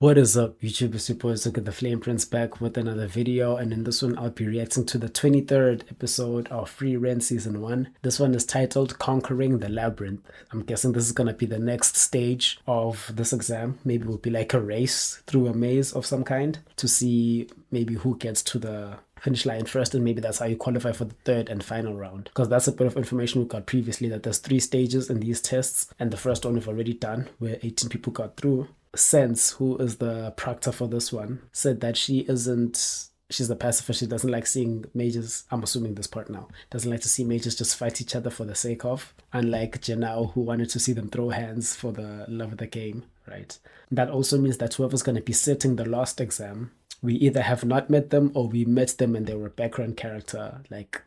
What is up, YouTube? It's your boy Zuka the Flame Prince back with another video, and in this one I'll be reacting to the 23rd episode of Frieren Season 1. This one is titled Conquering the Labyrinth. I'm guessing this is gonna be the next stage of this exam. Maybe it will be like a race through a maze of some kind to see maybe who gets to the finish line first, and maybe that's how you qualify for the third and final round, because that's a bit of information we got previously, that there's 3 stages in these tests, and the first one we've already done where 18 people got through. Sense, who is the proctor for this one, said that she's the pacifist. She doesn't like seeing mages, I'm assuming this part now, doesn't like to see mages just fight each other for the sake of, unlike Janao, who wanted to see them throw hands for the love of the game, right? That also means that whoever's going to be sitting the last exam, we either have not met them or we met them and they were a background character, like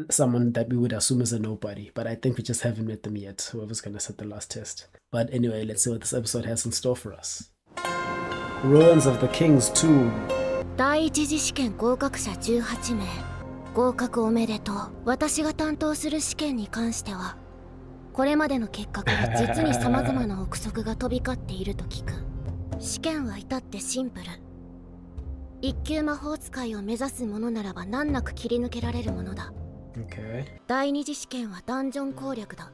someone that we would assume is a nobody, but I think we just haven't met them yet, whoever's going to set the last test. But anyway, let's see what this episode has in store for us. Ruins of the King's Tomb. 第一次試験合格者18名合格おめでとう。私が担当する試験に関してはこれまでの結果から実に様々な憶測が飛び交っていると聞く。試験は至ってシンプル。一級魔法使いを目指すものならば難なく切り抜けられるものだ。第二次試験はダンジョン攻略だ。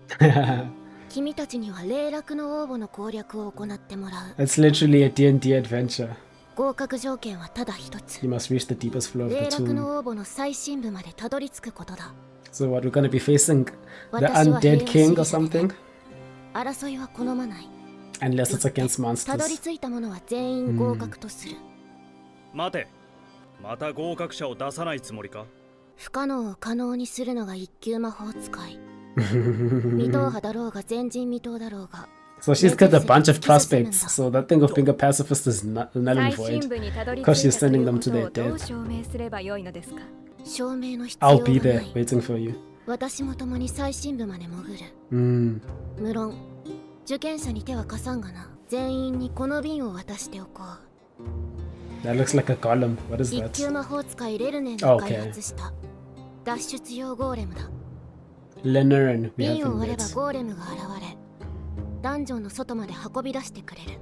君たちには霊落の応募の攻略を行ってもらう。It's literally a D&D adventure. 合格条件はただ一つ。You must reach the deepest floor of the 霊落 tomb. の応募の最深部までたどり着くことだ。So what, we're gonna be facing the undead king or something? 争いは好まない。Unless it's against たどり monsters. 着いた者は全員合格とする。待て、また合格者を出さないつもりか？不可能を可能にするのが一級魔法使い。未踏破だろうが前人未到だろうが。So she's got a bunch of prospects, so that thing of being a pacifist is null and void, because she's sending them to their death. 証明の必要 I'll が be な there い。 waiting for you. 私も共に最深部まで潜る。無論、受験者に手は貸さんがな。全員にこの瓶を渡しておこう。That looks like a golem. What is 一 that? 級魔法使いレルネンが開発した脱出用ゴーレムだ。 Leonard, we 瓶を haven't 割れば met. ゴーレムが現れ、ダンジョンの外まで運び出してくれる。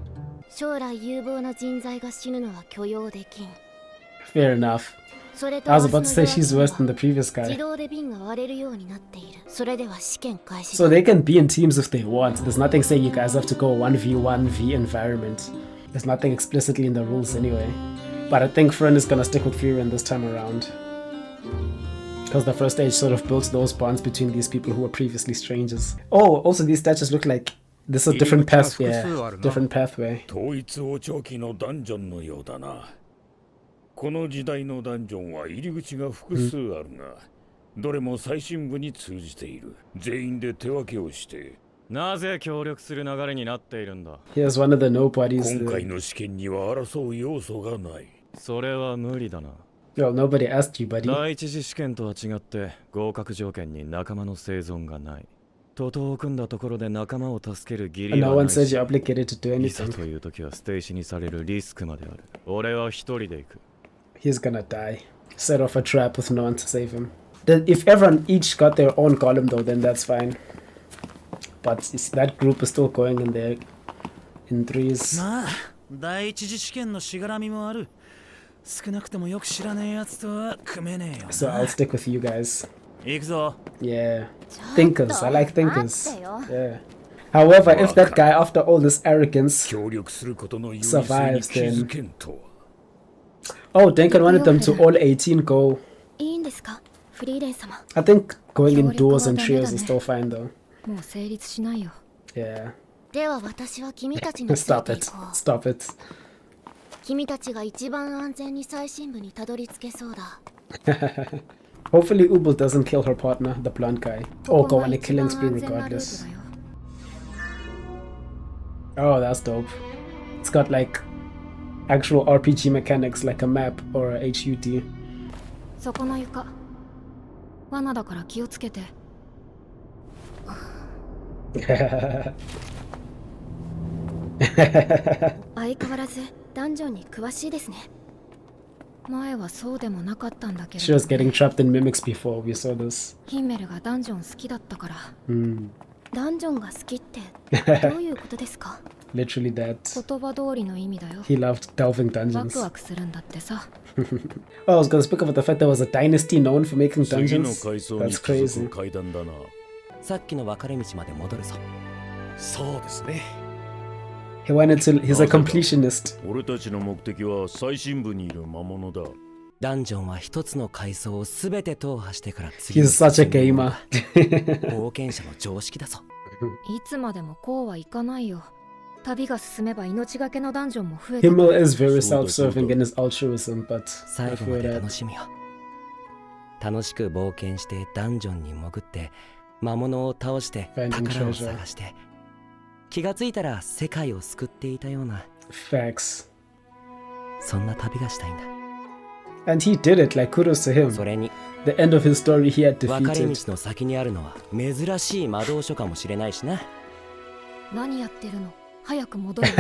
将来有望な人材が死ぬのは許容できん。 Fair enough. それと I was about to say 明日 she's の worse than the previous 自 guy. 動で瓶が割れるようになっている。それでは試験開始 So だ。 they can be in teams if they want. There's nothing saying you guys have to go 1v1v environment. There's nothing explicitly in the rules anyway. But I think Fern is gonna stick with Frieren this time around, because the first stage sort of built those bonds between these people who were previously strangers. Oh, also these statues look like this is a different path. Yeah, different pathway. 統一王朝期のダンジョンのようだな。この時代のダンジョンは入り口が複数あるが、どれも最深部に通じている。全員で手分けをして。なぜ協力する流れになっているんだ？ Here's one of the nobodies. 今回の試験には争う要素がない。それは無理だな。Well, nobody asked you, buddy. 第一次試験とは違って合格条件に仲間の生存がない。徒党を組んだところで仲間を助ける義理 No は one ない says し、 you're obligated to do いざ anything. という時は捨て石にされるリスクまである。俺は一人で行く。He's gonna die. Set off a trap with no one to save him. If everyone each got their own golem though, then that's fine. But that group is still going in there in threes. まあ、第一次試験のしがらみもある。少なくともよく知らねえやつとは組めねえよな。 So I'll stick with you guys. 行くぞ。 Yeah. Thinkers. I like thinkers. Yeah. However, if that guy, after all this arrogance, 協力することの優位性に survives, 気 then. づけんと。Oh, Denken wanted them to all 18 go. いいんですか、フリーレン様。 I think going in duos and trios is still fine though. もう成立しないよ。 Yeah. では私は君たちについ Stop てい it. こう。 Stop it. 君たちが一番安全に最深部にたどり着けそうだ。 Hopefully Ubel doesn't kill her partner, the blonde guy. Or go on a killing spree regardless. Oh, that's dope. It's got like actual RPG mechanics like a map or a HUD. そこの床、罠だから気をつけて。相変わらずダンジョンに詳しいですね。前はそうでもなかったんだけ She ど、 was getting trapped in mimics before we saw this. ヒンメルがダンジョン好きだったから。ダンジョンが好きってどういうことですか？ Literally that. 言葉通りの意味だよ。 He loved delving ワ dungeons. クワクするんだってさ。 Oh, I was gonna speak about the fact there was a dynasty known for making 次の dungeons. 階層に That's 続 crazy. く階段だな。さっきの分かれ道まで戻るぞ。そうですね。 He wanted to. He's a completionist. 俺たちの目的は最深部にいる魔物だ。ダンジョンは一つの階層をすべて踏破してから次 He's に such 進 a む gamer. 冒険者の常識だぞ。いつまでもこうはいかないよ。旅が進めば命がけのダンジョンも増えてくる。 Himmel is very self-serving in his altruism, but I 最後ま feel で that. 楽しみよ。楽しく冒険してダンジョンに潜って魔物を倒して Finding 宝を treasure. 探して気がついたら世界を救っていたような Facts. そんな旅がしたいんだ。 And he did it. Like kudos to him. それに The end of his story, he had 分かれ道 defeated. の先にあるのは珍しい魔導書かもしれないしな。何やってるの？早く戻るの。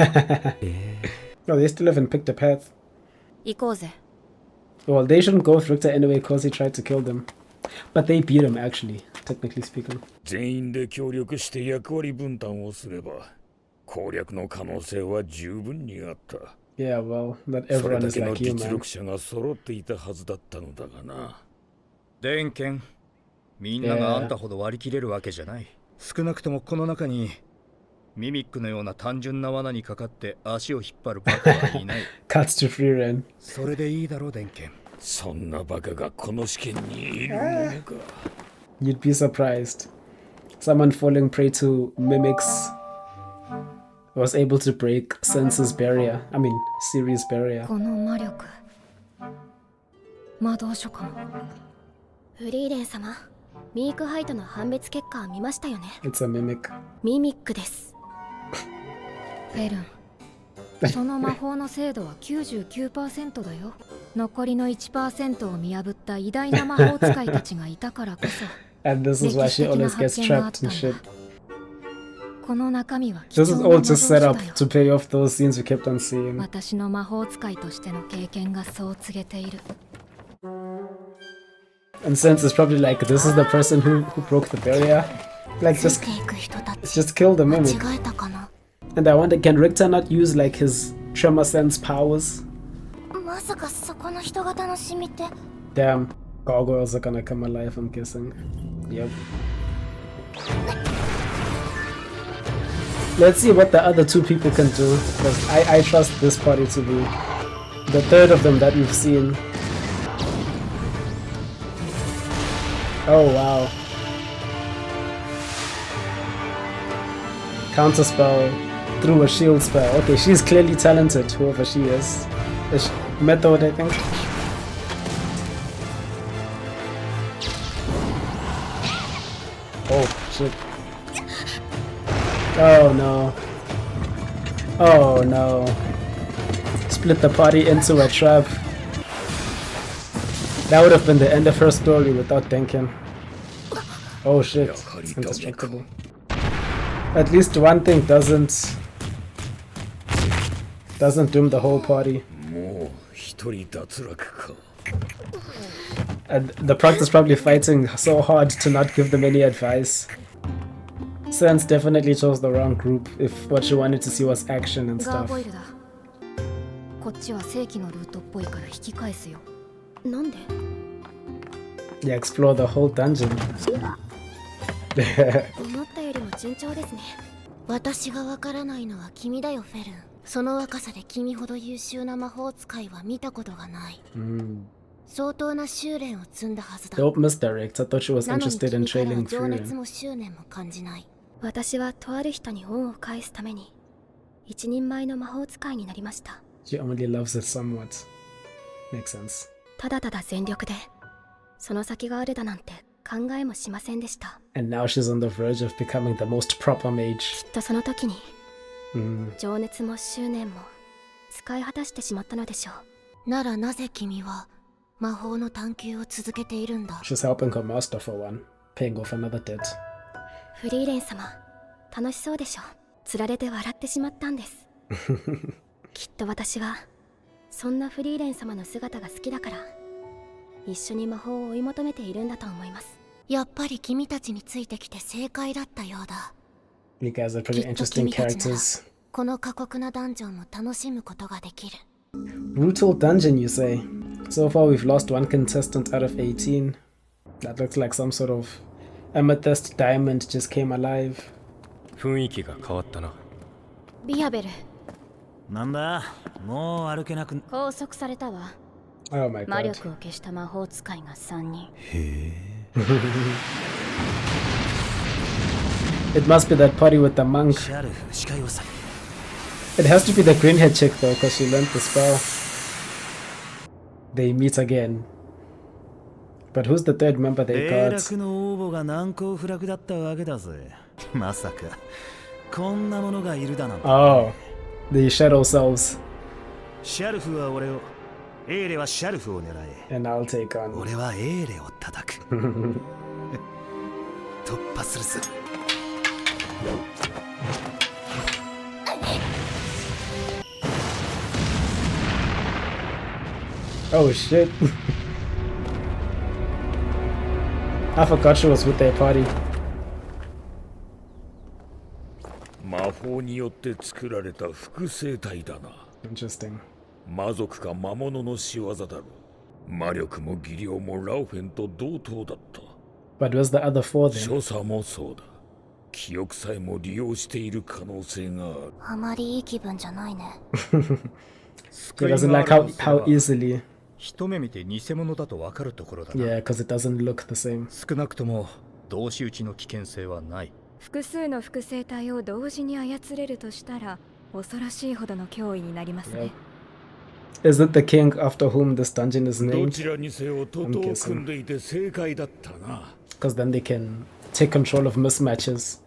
No, they still haven't picked a path. 行こうぜ。 Well, they shouldn't go with Richter anyway because he tried to kill them. But they beat him, actually, technically speaking. 全員で協力して役割分担をすれば攻略の可能性は十分にあった。 Yeah, well, not それ everyone だ is けの like you, 実 man. 力者が揃っていたはずだったのだがな。デンケン、みんながあんたほど割り切れるわけじゃない。少なくともこの中にミミックのような単純な罠にかかって足を引っ張るバカはいない。 Cuts to Frieren. それでいいだろう、デンケン。そんなバカがこの試験にいるものか。 You'd be surprised. Someone falling prey to mimics was able to break Sense's barrier. I mean, Siri's barrier. この魔力。魔導書かも。フリーレン様、ミークハイトの判別結果は見ましたよね。 It's a mimic. ミミックです。フェルン。その魔法の精度は 99% だよ。残りの 1% を見破った偉大な魔法使いたちがいたからこそ。 And this is why she always gets trapped and shit. この中身は貴 This 重 is な all 魔導 just 書 set だ up よ。 to pay off those scenes we kept on seeing. 私の魔法使いとしての経験がそう告げている。 And Sense is probably like, this is the person who broke the barrier. Like, つい just ていく人たち。 just kill the 間 mimic. 違えたかな。 And I wonder, can Richter not use like his tremor sense powers? まさかそこの人が楽しみって。 Damn, gargoyles are gonna come alive, I'm guessing. Yep. Let's see what the other two people can do, because I trust this party to be the third of them that we've seen. Oh wow. Counter spell through a shield spell. Okay, she's clearly talented, whoever she is. Method, I think. Oh shit. Oh no. Oh no. Split the party into a trap. That would have been the end of her story without Denken. Oh shit. It's indestructible. At least one thing doesn't doom the whole party. もう一人脱落か。 And the Proct is probably fighting so hard to not give them any advice. Sense definitely chose the wrong group if what she wanted to see was action and ガー stuff. ボイルだ。こっちは正規のルートっぽいから引き返すよ。なんで？ Yeah, explore the whole dungeon. 思ったよりも順調ですね。私がわからないのは君だよ、フェルン。その若さで君ほど優秀な魔法使いは見たことがない。相当な修練を積んだはずだ。 Dope misdirect. I thought she was なのに interested in 君からは trailing 情熱 Frieren. も執念も感じない。私はとある人に恩を返すために一人前の魔法使いになりました。She only loves it somewhat. Makes sense. ただただ全力でその先があるだなんて考えもしませんでした。 And now she's on the verge of becoming the most proper mage. きっとその時に情熱も執念も使い果たしてしまったのでしょう。ならなぜ君は魔法の探求を続けているんだ。 She's helping her master for one, paying off another debt. フリーレン様、楽しそうでしょ。つられて笑ってしまったんです。きっと私はそんなフリーレン様の姿が好きだから一緒に魔法を追い求めているんだと思います。やっぱり君たちについてきて正解だったようだ。 You guys are pretty interesting characters. この過酷なダンジョンも楽しむことができる。 Brutal dungeon, you say? So far we've lost one contestant out of 18. That looks like some sort of amethyst diamond just came alive. 雰囲気が変わったな。ビアベル、なんだ、もう歩けなく。拘束されたわ。 Oh my 魔 god. 力を消した魔法使いが3人。 It must be that party with the monk. シャルフ、視界をさ。 It has to be the greenhead chick though, because she learned the spell. They meet again. But who's the third member they 霊 got? 落の応募が難攻不落だったわけだぜ。まさか、こんなものがいるだなんて。Oh, the shadow selves. シャルフは俺を、エーレはシャルフを狙え。 And I'll take on. 俺はエーレを叩く。突破するぜ。 Oh shit. I forgot she was with their party. 魔法によって作られた複製体だな。 Interesting. 魔族か魔物の仕業だろう。魔力も技量もラウフェンと同等だった。 But was the other four then? 所作もそうだ。記憶さえも利用している可能性がある。あまりいい気分じゃないね。 He doesn't like how easily. 一目見て偽物だとわかるところだな。 Yeah, because it doesn't look the same. 少なくとも同士討ちの危険性はない。複数の複製体を同時に操れるとしたら恐ろしいほどの脅威になりますね。 Is it the king after whom this dungeon is ど named? ちらにせよ徒党を組んでいて正解だったな。 Because then they can take control of mismatches.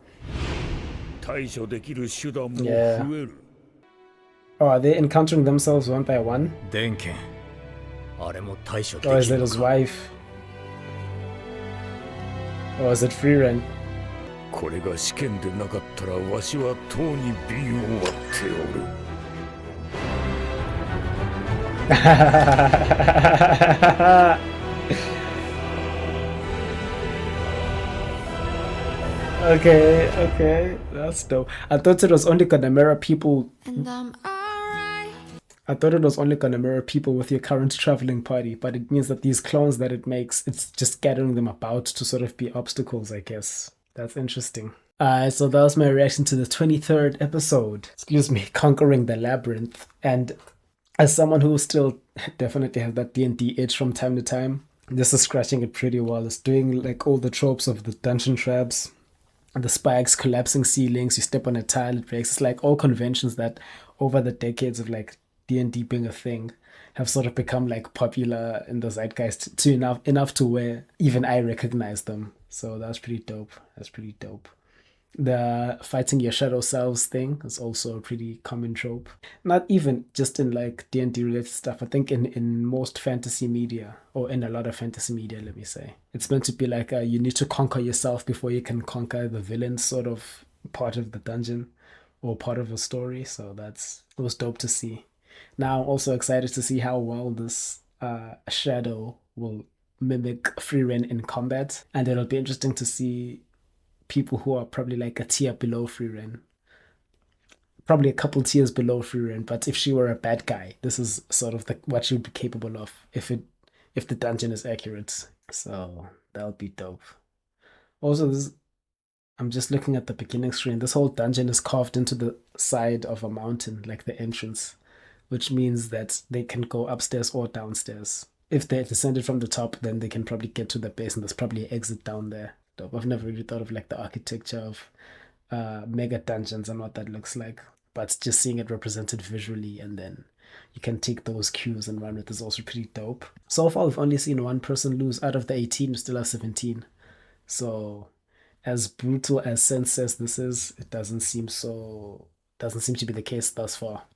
対処できる手段も増 Yeah. える。 Oh, are they encountering themselves one by one? 電剣。あれも対処で Or き is る it の his か。 wife? Or is it Frieren? これが試験でなかったらわしはとうに瓶を割っておる。 Okay, okay, that's dope. I thought it was only gonna mirror people. I thought it was only gonna mirror people with your current traveling party, but it means that these clones that it makes, it's just scattering them about to sort of be obstacles, I guess. That's interesting. So that was my reaction to the 23rd episode. Excuse me, Conquering the Labyrinth. And as someone who still definitely has that D&D itch from time to time, this is scratching it pretty well. It's doing like all the tropes of the dungeon traps, the spikes, collapsing ceilings, you step on a tile, it breaks. It's like all conventions that over the decades of like D&D being a thing have sort of become like popular in the zeitgeist to enough to where even I recognize them. So that's pretty dope. That's pretty dope. The fighting your shadow selves thing is also a pretty common trope. Not even just in like D&D related stuff. I think in most fantasy media, or in a lot of fantasy media, let me say. It's meant to be like you need to conquer yourself before you can conquer the villain sort of part of the dungeon or part of a story. So it was dope to see. Now I'm also excited to see how well this shadow will mimic Frieren in combat. And it'll be interesting to see people who are probably like a tier below Frieren. Probably a couple tiers below Frieren, but if she were a bad guy, this is sort of what she would be capable of if the dungeon is accurate. So that'll be dope. Also, I'm just looking at the beginning screen. This whole dungeon is carved into the side of a mountain, like the entrance, which means that they can go upstairs or downstairs. If they descended from the top, then they can probably get to the base, and there's probably an exit down there. I've never really thought of like the architecture of mega dungeons and what that looks like, but just seeing it represented visually and then you can take those cues and run with is also pretty dope. So far we've only seen one person lose. Out of the 18, we still have 17. So as brutal as Sense says this is, it doesn't seem to be the case thus far.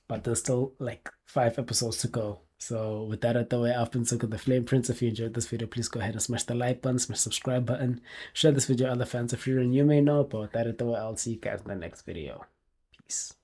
But there's still like 5 episodes to go. So with that out the way, I've been Silk of the Flame Prince. If you enjoyed this video, please go ahead and smash the like button, smash the subscribe button, share this video with other fans if you're new, you may know. But with that out the way, I'll see you guys in the next video. Peace.